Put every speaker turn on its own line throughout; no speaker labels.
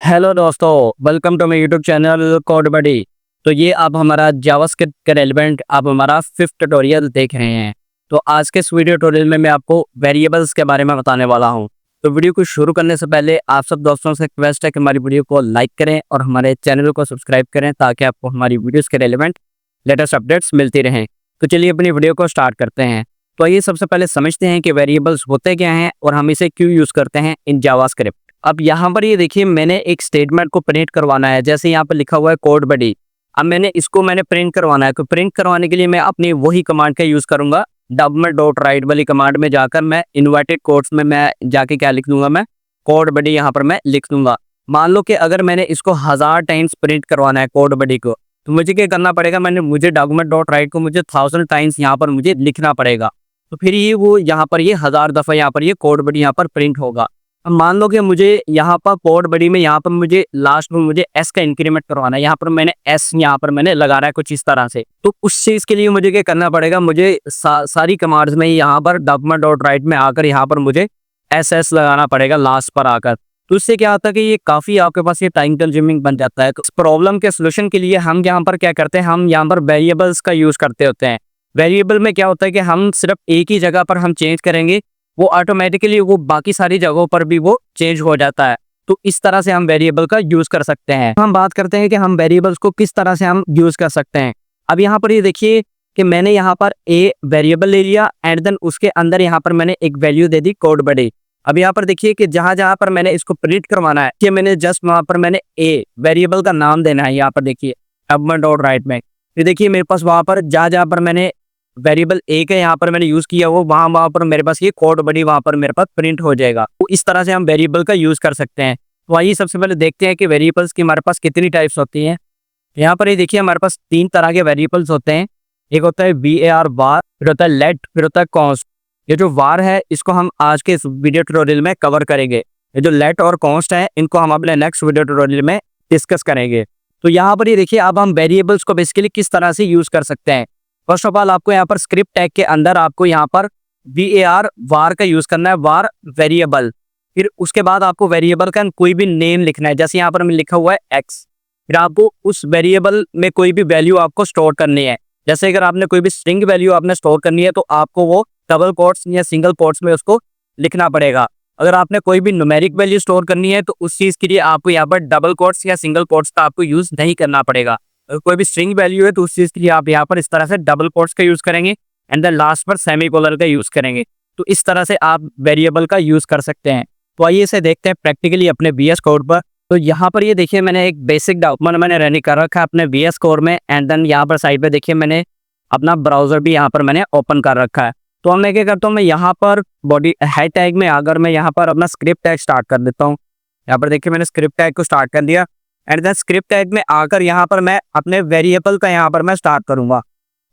Hello दोस्तों, welcome to my YouTube channel code buddy. तो ये आप हमारा जावास्क्रिप्ट के रेलिवेंट आप हमारा फिफ्थ ट्यूटोरियल देख रहे हैं। तो आज के इस वीडियो ट्यूटोरियल में मैं आपको वेरिएबल्स के बारे में बताने वाला हूं। तो वीडियो को शुरू करने से पहले आप सब दोस्तों से रिक्वेस्ट है कि हमारी वीडियो को लाइक करें और हमारे चैनल को सब्सक्राइब करें ताकि आपको हमारी वीडियोज़ के रेलिवेंट लेटेस्ट अपडेट्स मिलती रहें। तो चलिए अपनी वीडियो को स्टार्ट करते हैं। तो ये सबसे पहले समझते हैं कि वेरिएबल्स होते क्या हैं और हम इसे क्यों यूज़ करते हैं इन जावास्क्रिप्ट। अब यहाँ पर ये देखिए, मैंने एक स्टेटमेंट को प्रिंट करवाना है। जैसे यहाँ पर लिखा हुआ है कोड बडी। अब मैंने प्रिंट करवाना है। तो प्रिंट करवाने के लिए मैं अपनी वही कमांड का यूज़ करूंगा। डॉट राइट वाली कमांड में जाकर मैं इन्वर्टेड कोट्स में मैं जाके क्या लिख दूंगा, मैं कोड बडी यहाँ पर मैं लिख दूंगा। मान लो कि अगर मैंने इसको 1000 टाइम्स प्रिंट करवाना है कोड बडी को, तो मुझे क्या करना पड़ेगा, मुझे डॉक्यूमेंट डॉट राइट को मुझे 1000 टाइम्स यहाँ पर मुझे लिखना पड़ेगा। तो फिर ये वो यहाँ पर ये 1000 दफ़ा यहाँ पर ये कोड बडी यहाँ पर प्रिंट होगा। अब मान लो कि मुझे यहाँ पर कोड बडी में यहाँ पर मुझे लास्ट में मुझे एस का इंक्रीमेंट करवाना है। यहाँ पर मैंने एस यहाँ पर मैंने लगा रहा है कुछ इस तरह से। तो उस चीज़ के लिए मुझे क्या करना पड़ेगा, मुझे सारी कमांड्स में यहाँ पर डॉक्यूमेंट डॉट राइट में आकर यहाँ पर मुझे एस लगाना पड़ेगा लास्ट पर आकर। तो इससे क्या होता है कि ये काफ़ी आपके पास ये टाइम कंज्यूमिंग बन जाता है। तो इस प्रॉब्लम के सोल्यूशन के लिए हम यहाँ पर क्या करते हैं, हम यहाँ पर वेरिएबल्स का यूज़ करते होते हैं। वेरिएबल में क्या होता है कि हम सिर्फ एक ही जगह पर हम चेंज करेंगे, वो ऑटोमेटिकली वो बाकी सारी जगहों पर भी वो चेंज हो जाता है। तो इस तरह से हम वेरिएबल का यूज़ कर सकते हैं। हम बात करते हैं कि हम वेरिएबल्स को किस तरह से हम यूज़ कर सकते हैं। अब यहाँ पर ये देखिए कि मैंने यहाँ पर ए वेरिएबल ले लिया एंड देन उसके अंदर यहाँ पर मैंने एक वैल्यू दे दी कोड बडी। अब यहाँ पर देखिए कि जहाँ जहाँ पर मैंने इसको प्रिंट करवाना है कि मैंने जस्ट वहाँ पर मैंने ए वेरिएबल का नाम देना है। यहाँ पर देखिए डॉक्यूमेंट डॉट राइट में फिर देखिए मेरे पास वहाँ पर जहाँ जहाँ पर मैंने वेरिएबल ए का यहाँ पर मैंने यूज़ किया वो वहाँ पर मेरे पास ये कोड बडी वहाँ पर मेरे पास प्रिंट हो जाएगा। तो इस तरह से हम वेरिएबल का यूज़ कर सकते हैं। तो आइए सबसे पहले देखते हैं कि वेरिएबल्स की हमारे पास कितनी टाइप्स होती हैं। यहाँ पर ये देखिए हमारे पास 3 तरह के वेरिएबल्स होते हैं। एक होता है var var, फिर होता है लेट, फिर होता है कॉन्स्ट। ये जो var है इसको हम आज के इस वीडियो ट्यूटोरियल में कवर करेंगे। ये जो लेट और कॉन्स्ट है इनको हम अपने नेक्स्ट वीडियो ट्यूटोरियल में डिस्कस करेंगे। तो यहाँ पर ये देखिए अब हम वेरिएबल्स को बेसिकली किस तरह से यूज़ कर सकते हैं। फर्स्ट ऑफ ऑल आपको यहाँ पर स्क्रिप्ट टैग के अंदर आपको यहाँ पर var का यूज़ करना है, var वेरिएबल। फिर उसके बाद आपको वेरिएबल का कोई भी नेम लिखना है। जैसे यहाँ पर लिखा हुआ है x, फिर आपको उस वेरिएबल में कोई भी वैल्यू आपको स्टोर करनी है। जैसे अगर आपने कोई भी स्ट्रिंग वैल्यू आपने स्टोर करनी है तो आपको वो डबल कोट्स या सिंगल कोट्स में उसको लिखना पड़ेगा। अगर आपने कोई भी न्यूमेरिक वैल्यू स्टोर करनी है तो उस चीज़ के लिए आपको यहाँ पर डबल कोट्स या सिंगल कोट्स का आपको यूज़ नहीं करना पड़ेगा। अगर कोई भी स्ट्रिंग वैल्यू है तो उस चीज़ के लिए आप यहाँ पर इस तरह से डबल कोट्स का यूज़ करेंगे एंड देन लास्ट पर सेमीकोलन का यूज़ करेंगे। तो इस तरह से आप वेरिएबल का यूज़ कर सकते हैं। तो आइए इसे देखते हैं प्रैक्टिकली अपने VS कोड पर। तो यहाँ पर ये देखिए मैंने एक बेसिक डॉक्यूमेंट मैंने रन कर रखा है अपने VS कोड में एंड देन यहाँ पर साइड पे देखिए मैंने अपना ब्राउज़र भी यहाँ पर मैंने ओपन कर रखा है। तो अब मैं क्या करता हूँ, मैं यहाँ पर बॉडी हेड टैग में अगर मैं यहाँ पर अपना स्क्रिप्ट टैग स्टार्ट कर देता हूँ। यहाँ पर देखिए मैंने स्क्रिप्ट टैग को स्टार्ट कर दिया एंड देन स्क्रिप्ट टैग में आकर यहाँ पर मैं अपने वेरिएबल का यहाँ पर मैं स्टार्ट करूँगा।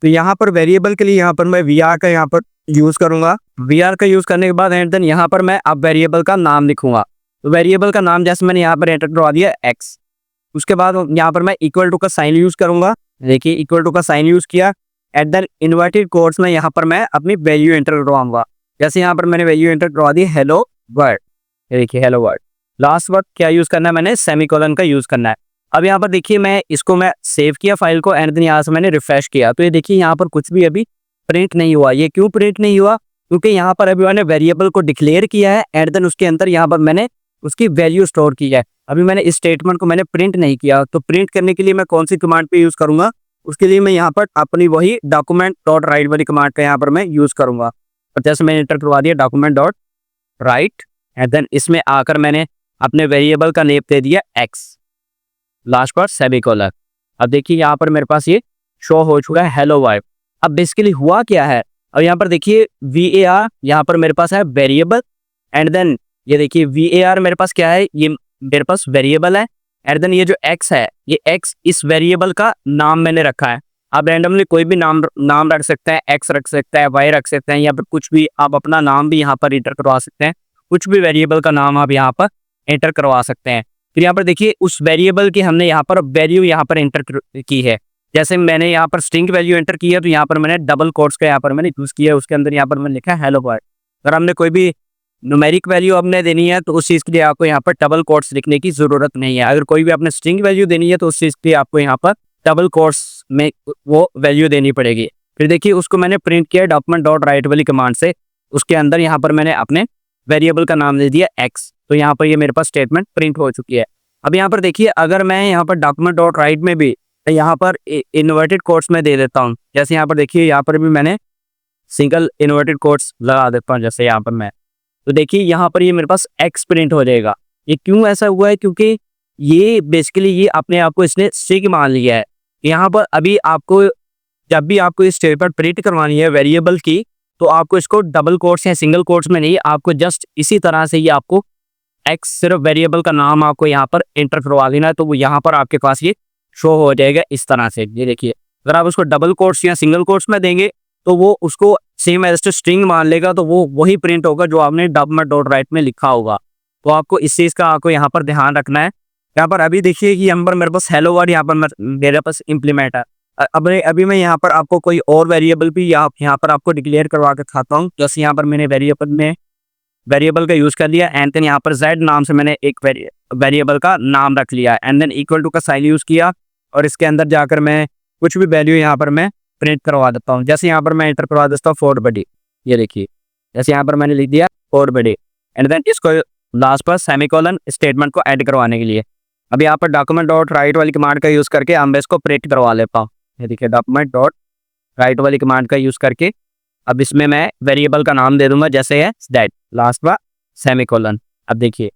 तो यहाँ पर वेरिएबल के लिए यहाँ पर मैं var का यहाँ पर यूज़ करूँगा। var का यूज़ करने के बाद एंड देन यहाँ पर मैं अब वेरिएबल का नाम लिखूँगा। तो वेरिएबल का नाम जैसे मैंने यहाँ पर एंटर करवा दिया x, उसके बाद यहाँ पर मैं इक्वल टू का साइन यूज़ करूँगा। देखिए इक्वल टू का साइन यूज़ किया एट देन इन्वर्टेड कोट्स में यहाँ पर मैं अपनी वैल्यू एंटर करवाऊँगा। जैसे यहाँ पर मैंने वैल्यू एंटर करवा दी हेलो वर्ड। देखिए हेलो वर्ड, लास्ट वर्ड क्या यूज़ करना है, मैंने सेमीकोलन का यूज़ करना है। अब यहाँ पर देखिए मैं सेव किया फाइल को एंड देन यहाँ से मैंने रिफ्रेश किया। तो ये देखिए यहाँ पर कुछ भी अभी प्रिंट नहीं हुआ। ये क्यों प्रिंट नहीं हुआ, क्योंकि यहाँ पर अभी मैंने वेरिएबल को डिक्लेयर किया है एंड देन उसके अंदर यहाँ पर मैंने उसकी वैल्यू स्टोर की है। अभी मैंने इस स्टेटमेंट को मैंने प्रिंट नहीं किया। तो प्रिंट करने के लिए मैं कौन सी कमांड पे यूज़ करूँगा, उसके लिए मैं यहाँ पर अपनी वही डॉक्यूमेंट डॉट राइट वाली कमांड का यहाँ पर मैं यूज़ करूँगा। और जैसे मैंने एंटर करवा दिया document dot write and then इसमें आकर मैंने अपने वेरिएबल का नेम दे दिया x, लास्ट पर सेमीकोलन। अब देखिए यहाँ पर मेरे पास ये शो हो चुका है हेलो वर्ड। अब बेसिकली हुआ क्या है, अब यहाँ पर देखिए var यहाँ पर मेरे पास है वेरिएबल एंड देन ये देखिए var मेरे पास क्या है, ये मेरे पास वेरिएबल है एंड देन ये जो x है ये x इस वेरिएबल का नाम मैंने रखा है। आप रैंडमली कोई भी नाम रख सकते हैं, x रख सकते हैं, y रख सकते हैं या फिर कुछ भी आप अपना नाम भी यहाँ पर एंटर करवा सकते हैं। कुछ भी वेरिएबल का नाम आप यहाँ पर एंटर करवा सकते हैं। फिर यहाँ पर देखिए उस वेरिएबल की हमने यहाँ पर वैल्यू यहाँ पर एंटर की है। जैसे मैंने यहाँ पर स्ट्रिंग वैल्यू एंटर की है तो यहाँ पर मैंने डबल कोट्स का यहाँ पर मैंने यूज़ किया है। उसके अंदर यहाँ पर मैंने लिखा है हेलो वर्ड। अगर हमने कोई भी न्यूमेरिक वैल्यू आपने देनी है तो उस चीज़ के लिए आपको यहाँ पर डबल कोट्स लिखने की ज़रूरत नहीं है। अगर कोई भी आपने स्ट्रिंग वैल्यू देनी है तो उस चीज़ के लिए आपको यहाँ पर डबल कोट्स में वो वैल्यू देनी पड़ेगी। फिर देखिए उसको मैंने प्रिंट किया डॉक्यूमेंट डॉट राइट वाली कमांड से। उसके अंदर यहाँ पर मैंने अपने वेरिएबल का नाम दे दिया एक्स। तो यहाँ पर ये मेरे पास स्टेटमेंट प्रिंट हो चुकी है। अब यहाँ पर देखिए अगर मैं यहाँ पर डॉक्यूमेंट डॉट राइट में भी यहाँ पर इन्वर्टेड कोट्स में दे देता हूँ, जैसे यहाँ पर देखिए यहाँ पर भी मैंने सिंगल इन्वर्टेड कोट्स लगा देता हूँ जैसे यहाँ पर मैं, तो देखिए यहाँ पर ये मेरे पास एक्स प्रिंट हो जाएगा। ये क्यों ऐसा हुआ है? क्योंकि ये बेसिकली ये अपने आप को इसने स्ट्रिंग मान लिया है। यहाँ पर अभी आपको जब भी आपको इस स्टेटमेंट प्रिंट करवानी है वेरिएबल की, तो आपको इसको डबल कोट्स या सिंगल कोट्स में नहीं, आपको जस्ट इसी तरह से ही आपको एक्स सिर्फ वेरिएबल का नाम आपको यहाँ पर एंटर करवा देना है, तो वो यहाँ पर आपके पास ये शो हो जाएगा इस तरह से। ये देखिए अगर आप उसको डबल कोट्स या सिंगल कोट्स में देंगे तो वो उसको सेम एज स्ट्रिंग मान लेगा, तो वो वही प्रिंट होगा जो आपने डॉक्यूमेंट डॉट राइट में लिखा होगा। तो आपको इस चीज़ का आपको यहाँ पर ध्यान रखना है। यहाँ पर अभी देखिए कि यहाँ पर मेरे पास हेलो वर्ड यहाँ पर मेरे पास इम्प्लीमेंट है। अभी मैं यहाँ पर आपको कोई और वेरिएबल भी यहाँ पर आपको डिक्लेयर करवा के खाता हूँ। जैसे यहाँ पर मैंने वेरिएबल का यूज़ कर लिया एंड देन यहाँ पर जेड नाम से मैंने एक वेरिएबल का नाम रख लिया एंड देन इक्वल टू का साइन यूज़ किया और इसके अंदर जाकर मैं कुछ भी वैल्यू यहाँ पर मैं प्रिंट करवा देता हूँ। जैसे यहाँ पर मैं एंटर करवा देता हूँ फोर्ट बडी, ये देखिए जैसे यहाँ पर मैंने लिख दिया फोर्ट बडी एंड देन इसको लास्ट पर सेमीकोलन स्टेटमेंट को ऐड करवाने के लिए अब यहाँ पर डॉक्यूमेंट डॉट राइट वाली कमांड का यूज़ करके अब मैं इसको प्रिंट करवा लेता हूँ। ये देखिए डॉक्यूमेंट डॉट राइट वाली कमांड का यूज़ करके अब इसमें मैं वेरिएबल का नाम दे दूंगा जैसे है दैट लास्ट पर सेमीकोलन। अब देखिए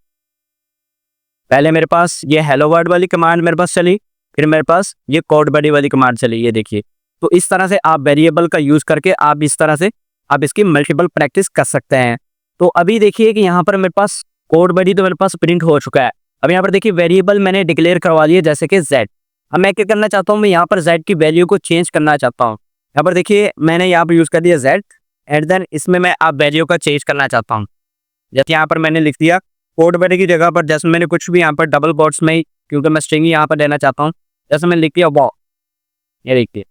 पहले मेरे पास ये हेलो वर्ड वाली कमांड मेरे पास चली, फिर मेरे पास ये कोड बडी वाली कमांड चली। ये देखिए तो इस तरह से आप वेरिएबल का यूज़ करके आप इस तरह से आप इसकी मल्टीपल प्रैक्टिस कर सकते हैं। तो अभी देखिए कि यहाँ पर मेरे पास कोड बडी तो मेरे पास प्रिंट हो चुका है। अब यहाँ पर देखिए वेरिएबल मैंने डिक्लेयर करवा लिया जैसे कि z। अब मैं क्या करना चाहता हूँ, मैं यहाँ पर z की वैल्यू को चेंज करना चाहता हूँ। यहाँ पर देखिए मैंने यहाँ पर यूज़ कर दिया z एंड देन इसमें मैं आप वैल्यू का चेंज करना चाहता हूँ। जैसे यहाँ पर मैंने लिख दिया कोड बडी की जगह पर, जैसे मैंने कुछ भी यहाँ पर डबल कोट्स में क्योंकि मैं स्ट्रिंग यहाँ पर देना चाहता हूँ, जैसे मैंने लिख दिया वाओ। ये देखिए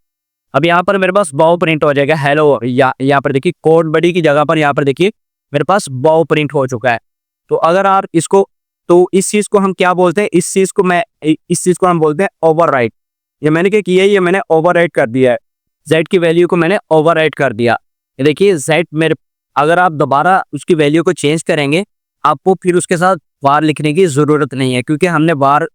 अब यहाँ पर मेरे पास वाओ प्रिंट हो जाएगा हेलो। यहाँ पर देखिए कोड बडी की जगह पर यहाँ पर देखिए मेरे पास वाओ प्रिंट हो चुका है। तो अगर आप इसको तो इस चीज़ को हम क्या बोलते हैं, इस चीज़ को हम बोलते हैं ओवरराइट। ये मैंने क्या किया है, ये मैंने ओवरराइट कर दिया है, z की वैल्यू को मैंने ओवरराइट कर दिया। ये देखिए z मेरे अगर आप दोबारा उसकी वैल्यू को चेंज करेंगे आपको फिर उसके साथ वार लिखने की ज़रूरत नहीं है, क्योंकि हमने वार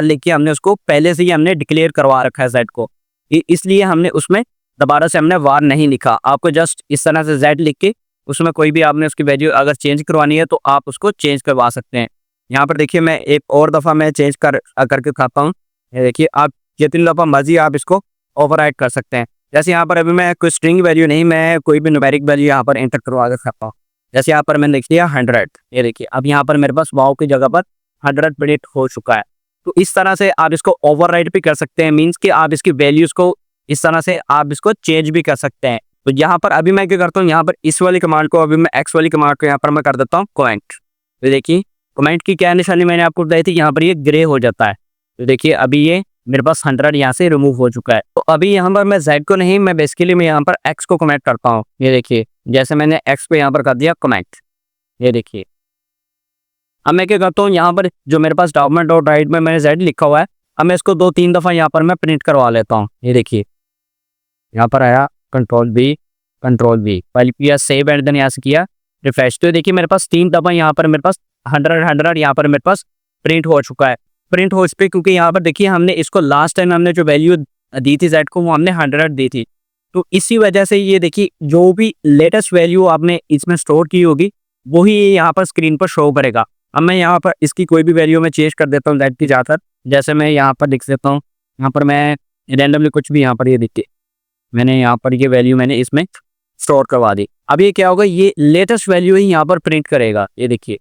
लिख के हमने उसको पहले से ही हमने डिक्लेयर करवा रखा है z को, इसलिए हमने उसमें दोबारा से हमने वार नहीं लिखा। आपको जस्ट इस तरह से z लिख के उसमें कोई भी आपने उसकी वैल्यू अगर चेंज करवानी है तो आप उसको चेंज करवा सकते हैं। यहाँ पर देखिए मैं एक और दफ़ा मैं चेंज करके खाता हूँ। ये देखिए आप जितनी दफ़ा मर्जी आप इसको ओवरराइट कर सकते हैं। जैसे यहाँ पर अभी मैं कोई स्ट्रिंग वैल्यू नहीं, मैं कोई भी न्यूमेरिक वैल्यू यहाँ पर एंटर करवा कर खाता हूँ। जैसे यहाँ पर मैंने लिख दिया 100। ये देखिए अब यहाँ पर मेरे पास वाओ की जगह पर 100 प्रिंट हो चुका है। तो इस तरह से आप इसको ओवरराइट भी कर सकते हैं, मीन्स कि आप इसकी वैल्यूज़ को इस तरह से आप इसको चेंज भी कर सकते हैं। तो यहाँ पर अभी मैं क्या करता हूँ, यहाँ पर इस वाली कमांड को अभी मैं एक्स वाली कमांड को यहाँ पर मैं कर देता हूँ कमेंट। तो देखिए कमेंट की क्या निशानी मैंने आपको बताई थी, यहाँ पर ये ग्रे हो जाता है। तो देखिए अभी ये मेरे पास 100 यहाँ से रिमूव हो चुका है। तो अभी यहाँ पर मैं z को नहीं, मैं बेसिकली मैं यहाँ पर x को कमेंट करता हूँ। ये देखिए जैसे मैंने x को यहाँ पर कर दिया कमेंट। ये देखिए अब मैं क्या करता हूँ, यहाँ पर जो मेरे पास डॉक्यूमेंट डॉट राइट में मैंने z लिखा हुआ है, अब मैं इसको 2-3 दफ़ा यहाँ पर मैं प्रिंट करवा लेता हूँ। ये देखिए यहाँ पर आया कंट्रोल V फाइल किया सेव एंड देन यहाँ से किया रिफ्रेश। तो देखिए मेरे पास 3 दफ़ा यहाँ पर मेरे पास 100 यहाँ पर मेरे पास प्रिंट हो चुका है। प्रिंट हो इस पर क्योंकि यहाँ पर देखिए हमने इसको लास्ट टाइम हमने जो वैल्यू दी थी z को वो हमने 100 दी थी। तो इसी वजह से ये देखिए जो भी लेटेस्ट वैल्यू आपने इसमें स्टोर की होगी वही यहाँ पर स्क्रीन पर शो करेगा। अब मैं यहाँ पर इसकी कोई भी वैल्यू में चेंज कर देता हूँ z की जाकर, जैसे मैं यहाँ पर लिख देता हूँ, यहाँ पर मैं रैंडमली कुछ भी यहाँ पर ये देखिए मैंने यहाँ पर ये वैल्यू मैंने इसमें स्टोर करवा दी। अब ये क्या होगा, ये लेटेस्ट वैल्यू ही यहाँ पर प्रिंट करेगा। ये देखिए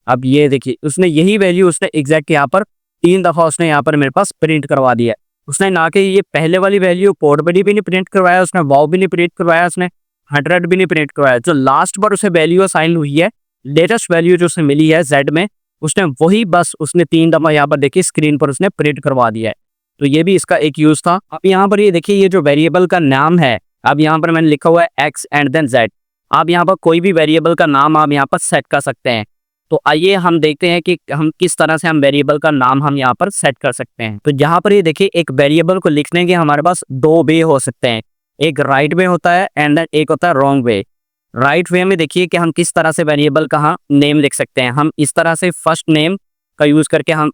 अब ये देखिए उसने यही वैल्यू उसने एग्जैक्ट यहाँ पर 3 दफ़ा उसने यहाँ पर मेरे पास प्रिंट करवा दिया है। उसने ना कि ये पहले वाली वैल्यू कोड बडी भी नहीं प्रिंट करवाया, उसने वाओ भी नहीं प्रिंट करवाया, उसने 100 भी नहीं प्रिंट करवाया। जो लास्ट बार उसे वैल्यू असाइन हुई है, लेटेस्ट वैल्यू जो उसे मिली है z में, उसने वही बस उसने 3 दफ़ा यहाँ पर देखिए स्क्रीन पर उसने प्रिंट करवा दिया है। तो ये भी इसका एक यूज़ था। अब यहाँ पर ये देखिए ये जो वेरिएबल का नाम है, अब यहाँ पर मैंने लिखा हुआ है x एंड देन z। आप यहाँ पर कोई भी वेरिएबल का नाम आप यहाँ पर सेट कर सकते हैं। तो आइए हम देखते हैं कि हम किस तरह से हम वेरिएबल का नाम हम यहाँ पर सेट कर सकते हैं। तो यहाँ पर ये देखिए, एक वेरिएबल को लिखने के हमारे पास दो वे हो सकते हैं, एक राइट वे होता है एंड देन एक होता है रॉन्ग वे। राइट वे में देखिए कि हम किस तरह से वेरिएबल का हम नेम लिख सकते हैं। हम इस तरह से फर्स्ट नेम का यूज करके हम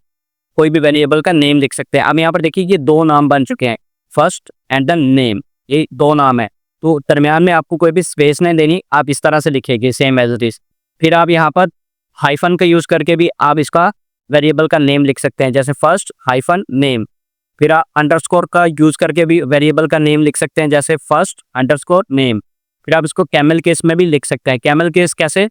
कोई भी वेरिएबल का नेम लिख सकते हैं। अब यहाँ पर देखिए ये दो नाम बन चुके हैं, फर्स्ट एंड देन नेम, ये दो नाम है। तो दरमियान में आपको कोई भी स्पेस नहीं देनी, आप इस तरह से लिखेंगे सेम एज इट इज। फिर आप यहाँ पर हाइफन का यूज करके भी आप इसका वेरिएबल का नेम लिख सकते हैं, जैसे फर्स्ट हाइफन नेम। फिर आप अंडरस्कोर का यूज करके भी वेरिएबल का नेम लिख सकते हैं, जैसे फर्स्ट अंडरस्कोर नेम। फिर आप इसको कैमल केस में भी लिख सकते हैं। कैमल केस कैसे?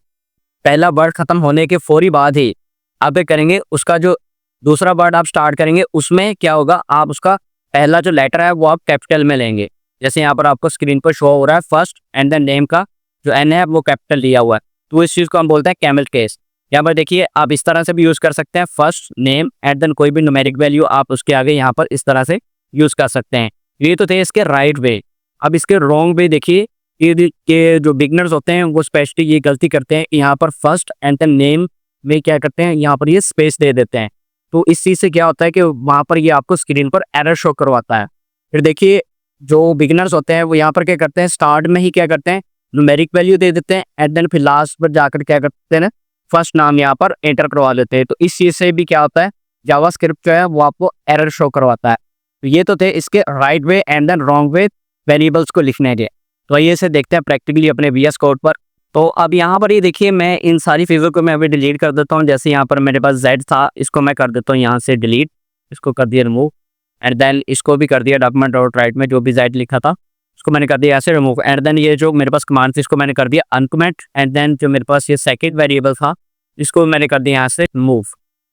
पहला वर्ड खत्म होने के फौरी बाद ही आप ये करेंगे, उसका जो दूसरा वर्ड आप स्टार्ट करेंगे उसमें क्या होगा, आप उसका पहला जो लेटर है वो आप कैपिटल में लेंगे। जैसे यहाँ पर आपको स्क्रीन पर शो हो रहा है, फर्स्ट एंड देन नेम का जो एन है वो कैपिटल लिया हुआ है, तो इस चीज़ को हम बोलते हैं कैमल केस। यहाँ पर देखिए आप इस तरह से भी यूज़ कर सकते हैं, फर्स्ट नेम एंड देन कोई भी न्यूमेरिक वैल्यू आप उसके आगे यहाँ पर इस तरह से यूज़ कर सकते हैं। ये तो थे इसके राइट वे। अब इसके रॉन्ग वे देखिए, ये जो बिगनर्स होते हैं वो स्पेशली ये गलती करते हैं, यहाँ पर फर्स्ट एंड देन नेम में क्या करते हैं, यहाँ पर ये स्पेस दे देते हैं। तो इस चीज़ से क्या होता है कि वहाँ पर ये आपको स्क्रीन पर एरर शो करवाता है। फिर देखिए जो बिगिनर्स होते हैं वो यहाँ पर क्या करते हैं, स्टार्ट में ही क्या करते हैं, न्यूमेरिक वैल्यू दे देते हैं एंड देन फिर लास्ट पर जाकर क्या करते हैं ना, फर्स्ट नाम यहाँ पर एंटर करवा लेते हैं। तो इस चीज़ से भी क्या होता है, जावास्क्रिप्ट जो है वो आपको एरर शो करवाता है। तो ये तो थे इसके right way and then wrong way variables को लिखने के। तो आइए इसे देखते हैं प्रैक्टिकली अपने VS कोड पर। तो अब यहाँ पर ये देखिए, मैं इन सारी चीज़ों को मैं अभी डिलीट कर देता हूँ। जैसे यहाँ पर मेरे पास Z था, इसको मैं कर देता हूँ यहाँ से डिलीट, इसको कर दिया रिमूव एंड देन इसको भी कर दिया डॉक्यूमेंट डॉट राइट में जो भी Z लिखा था उसको मैंने कर दिया ऐसे रिमूव एंड देन ये जो मेरे पास कमांड थी इसको मैंने कर दिया अनकमेंट एंड देन जो मेरे पास ये सेकंड वेरिएबल था इसको मैंने कर दिया यहाँ से मूव।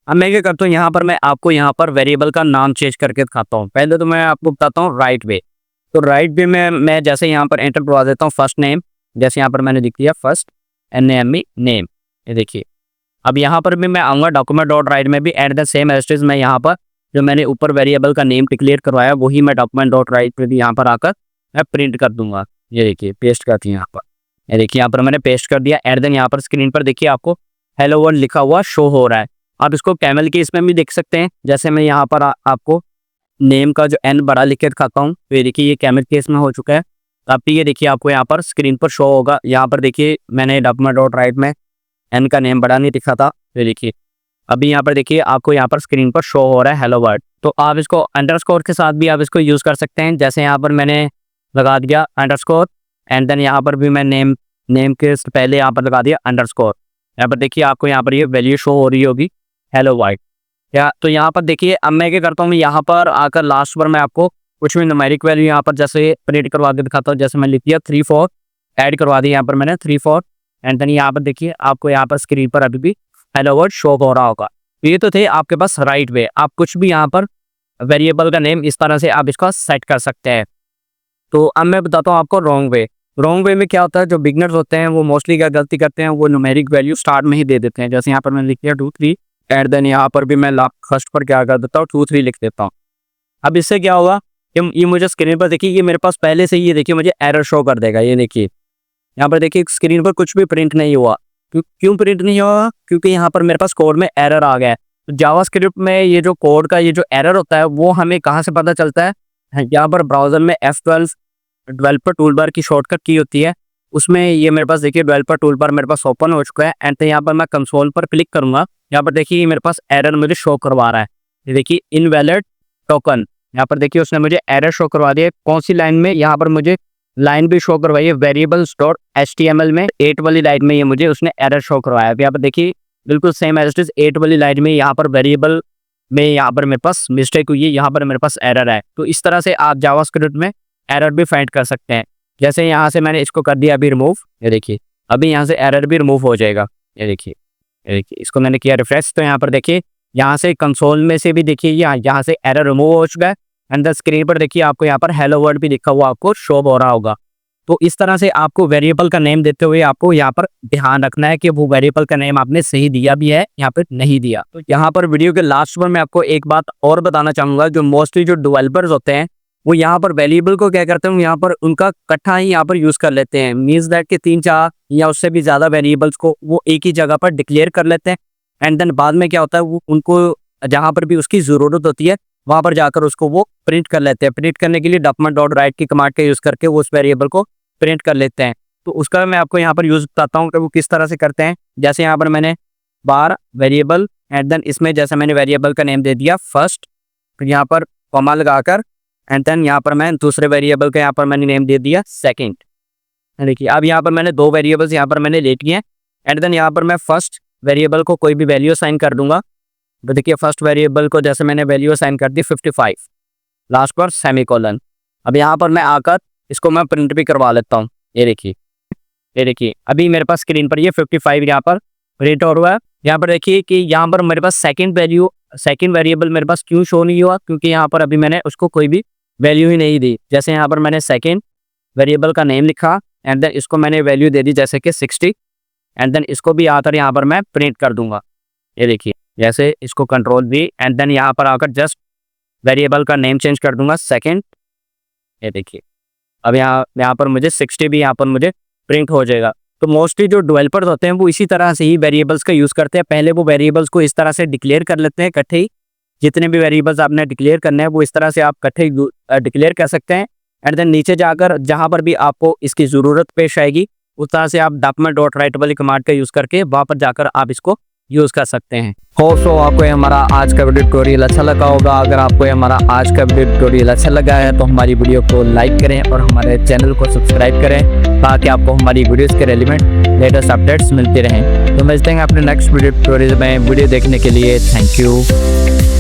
अब मैं क्या करता हूँ, यहाँ पर मैं आपको यहाँ पर वेरिएबल का नाम चेंज करके दिखाता हूँ। पहले तो मैं आपको बताता हूँ राइट वे। तो राइट वे में मैं जैसे यहाँ पर एंटर करवा देता हूँ फर्स्ट नेम, जैसे यहाँ पर मैंने लिख दिया फर्स्ट NAME नेम, ये देखिए। अब यहाँ पर भी मैं आऊँगा डॉक्यूमेंट डॉट राइट में भी एट द सेम एज मैं यहाँ पर जो मैंने ऊपर वेरिएबल का नेम डिक्लेयर करवाया वही मैं डॉक्यूमेंट डॉट राइट पे भी यहाँ पर आकर मैं प्रिंट कर दूंगा। ये देखिए पेस्ट करती है यहाँ पर, ये देखिए यहाँ पर मैंने पेस्ट कर दिया एट देन यहाँ पर स्क्रीन पर देखिए आपको हेलो वर्ल्ड लिखा हुआ शो हो रहा है। आप इसको कैमल केस में भी देख सकते हैं, जैसे मैं यहाँ पर आपको नेम का जो N बड़ा लिख के दिखाता हूँ। तो ये देखिए ये कैमल केस में हो चुका है। तो अब ये देखिए आपको यहाँ पर स्क्रीन पर शो होगा। यहाँ पर देखिए मैंने डॉक्यूमेंट डॉट राइट में N का नेम बड़ा नहीं लिखा था, तो देखिए अभी यहाँ पर देखिए आपको यहाँ पर स्क्रीन पर शो हो रहा है हेलो वर्ल्ड। तो आप इसको अंडरस्कोर के साथ भी आप इसको यूज़ कर सकते हैं। जैसे यहाँ पर मैंने लगा दिया अंडरस्कोर एंड देन यहाँ पर भी मैं नेम के पहले यहाँ पर लगा दिया अंडरस्कोर। यहाँ पर देखिए आपको यहाँ पर ये वैल्यू शो हो रही होगी हेलो वर्ल्ड। या तो यहाँ पर देखिए अब मैं क्या करता हूँ, यहाँ पर आकर लास्ट पर मैं आपको कुछ भी न्यूमेरिक वैल्यू यहाँ पर जैसे प्रिंट करवा के दिखाता हूँ। जैसे मैं लिख दिया 3 4 ऐड करवा दिया यहाँ पर मैंने 3 4 एंड देन यहाँ पर देखिए आपको यहाँ पर स्क्रीन पर अभी भी हेलो वर्ल्ड शो हो रहा होगा। ये तो थे आपके पास राइट वे। आप कुछ भी यहाँ पर वेरिएबल का नेम इस तरह से आप इसका सेट कर सकते हैं। तो अब मैं बताता हूँ आपको रॉन्ग वे। रॉन्ग वे में क्या होता है, जो बिगनर्स होते हैं वो मोस्टली क्या गलती करते हैं, वो न्यूमेरिक वैल्यू स्टार्ट में ही दे देते हैं। जैसे यहाँ पर मैंने लिख दिया 2 3 एंड देन यहाँ पर भी मैं फर्स्ट पर क्या कर देता हूँ 2 3 लिख देता हूँ। अब इससे क्या होगा कि ये मुझे स्क्रीन पर देखिए ये मेरे पास पहले से ही ये देखिए मुझे एरर शो कर देगा। ये देखिए यहाँ पर देखिए स्क्रीन पर कुछ भी प्रिंट नहीं हुआ। क्यों प्रिंट नहीं हुआ? क्योंकि यहाँ पर मेरे पास कोड में एरर आ गया है। तो जावास्क्रिप्ट में ये जो कोड का ये जो एरर होता है वो हमें कहाँ से पता चलता है, यहाँ पर ब्राउजर में F12 डेवलपर टूलबार की शॉर्टकट की होती है, उसमें ये मेरे पास देखिए डेवलपर टूलबार मेरे पास ओपन हो चुका है एंड यहाँ पर मैं कंसोल पर क्लिक करूंगा। यहाँ पर देखिए ये मेरे पास एरर मुझे शो करवा रहा है। ये देखिए इनवैलिड टोकन, यहाँ पर देखिए उसने मुझे एरर शो करवा दिया। कौन सी लाइन में? यहाँ पर मुझे लाइन भी शो करवाई है वेरिएबल्स डॉट HTML में 8 वाली लाइन में ये मुझे उसने एरर शो करवाया। यहाँ पर देखिए बिल्कुल सेम एज इट इज 8 वाली लाइन में यहाँ पर वेरिएबल में यहाँ पर मेरे पास मिस्टेक हुई है, यहाँ पर मेरे पास एरर है। तो इस तरह से आप जावास्क्रिप्ट में एरर भी फाइंड कर सकते हैं। जैसे यहाँ से मैंने इसको कर दिया अभी रिमूव, ये देखिए अभी यहाँ से एरर भी रिमूव हो जाएगा। ये देखिए इसको मैंने किया रिफ्रेश, तो यहाँ पर देखिए यहाँ से कंसोल में से भी देखिए यहाँ से एरर रिमूव हो चुका है एंड द स्क्रीन पर देखिए आपको यहाँ पर हेलो वर्ल्ड भी लिखा हुआ आपको शो हो रहा होगा। तो इस तरह से आपको वेरिएबल का नेम देते हुए आपको यहाँ पर ध्यान रखना है कि वो वेरिएबल का नेम आपने सही दिया भी है यहाँ पर नहीं दिया। तो यहाँ पर वीडियो के लास्ट पर मैं आपको एक बात और बताना चाहूँगा, जो मोस्टली जो डेवलपर्स होते हैं वो यहाँ पर वेरिएबल को क्या करते हैं, यहाँ पर उनका इकट्ठा ही यहाँ पर यूज़ कर लेते हैं। मीन्स दैट कि 3-4 या उससे भी ज़्यादा वेरिएबल्स को वो एक ही जगह पर डिक्लेयर कर लेते हैं। एंड देन बाद में क्या होता है, वो उनको जहाँ पर भी उसकी ज़रूरत होती है वहाँ पर जाकर उसको वो प्रिंट कर लेते हैं। प्रिंट करने के लिए document.write की कमांड का यूज़ करके वो उस वेरिएबल को प्रिंट कर लेते हैं। तो उसका मैं आपको यहाँ पर यूज़ बताता हूँ कि वो किस तरह से करते हैं। जैसे यहाँ पर मैंने बार वेरिएबल एंड देन इसमें जैसे मैंने वेरिएबल का नेम दे दिया फर्स्ट, फिर यहाँ पर कॉमा लगाकर एंड देन यहाँ पर मैं दूसरे वेरिएबल का यहाँ पर मैंने नेम दे दिया सेकंड। देखिए अब यहाँ पर मैंने 2 वेरिएबल्स यहाँ पर मैंने ले लिए हैं। एंड देन यहाँ पर मैं फर्स्ट वेरिएबल को कोई भी वैल्यू असाइन कर दूंगा। तो देखिए फर्स्ट वेरिएबल को जैसे मैंने वैल्यू असाइन कर दी 55, लास्ट पर सेमीकोलन। अब यहाँ पर मैं आकर इसको मैं प्रिंट भी करवा लेता हूँ। ये देखिए अभी मेरे पास स्क्रीन पर ये 55 यहाँ पर प्रिंट हो रहा है। यहाँ पर देखिए कि यहाँ पर मेरे पास सेकंड वेरिएबल मेरे पास क्यों शो नहीं हुआ, क्योंकि यहाँ पर अभी मैंने उसको कोई भी वैल्यू ही नहीं दी। जैसे यहाँ पर मैंने सेकंड वेरिएबल का नेम लिखा एंड देन इसको मैंने वैल्यू दे दी जैसे कि 60 एंड देन इसको भी आकर यहाँ पर मैं प्रिंट कर दूंगा। ये देखिए जैसे इसको कंट्रोल भी एंड देन यहाँ पर आकर जस्ट वेरिएबल का नेम चेंज कर दूंगा सेकंड। ये देखिए अब यहाँ पर मुझे 60 भी यहाँ पर मुझे प्रिंट हो जाएगा। तो मोस्टली जो डेवलपर्स होते हैं वो इसी तरह से ही वेरिएबल्स का यूज़ करते हैं। पहले वो वेरिएबल्स को इस तरह से डिक्लेयर कर लेते हैं इकट्ठे ही। जितने भी वेरिएबल्स आपने डिक्लेयर करने हैं वो इस तरह से आप इकट्ठे डिक्लेयर कर सकते हैं। एंड देन नीचे जाकर जहाँ पर भी आपको इसकी ज़रूरत पेश आएगी उस तरह से आप document.write वाली कमांड का यूज़ करके वहाँ पर जाकर आप इसको यूज़ कर सकते हैं। सो आपको ये हमारा आज का वीडियो ट्यूटोरियल अच्छा लगा होगा। अगर आपको ये हमारा आज का वीडियो ट्यूटोरियल अच्छा लगा है तो हमारी वीडियो को लाइक करें और हमारे चैनल को सब्सक्राइब करें ताकि आपको हमारी वीडियोस के रेलिवेंट लेटेस्ट अपडेट्स मिलते रहें। तो मिलते हैं अपने नेक्स्ट वीडियो ट्यूटोरियल में। वीडियो देखने के लिए थैंक यू।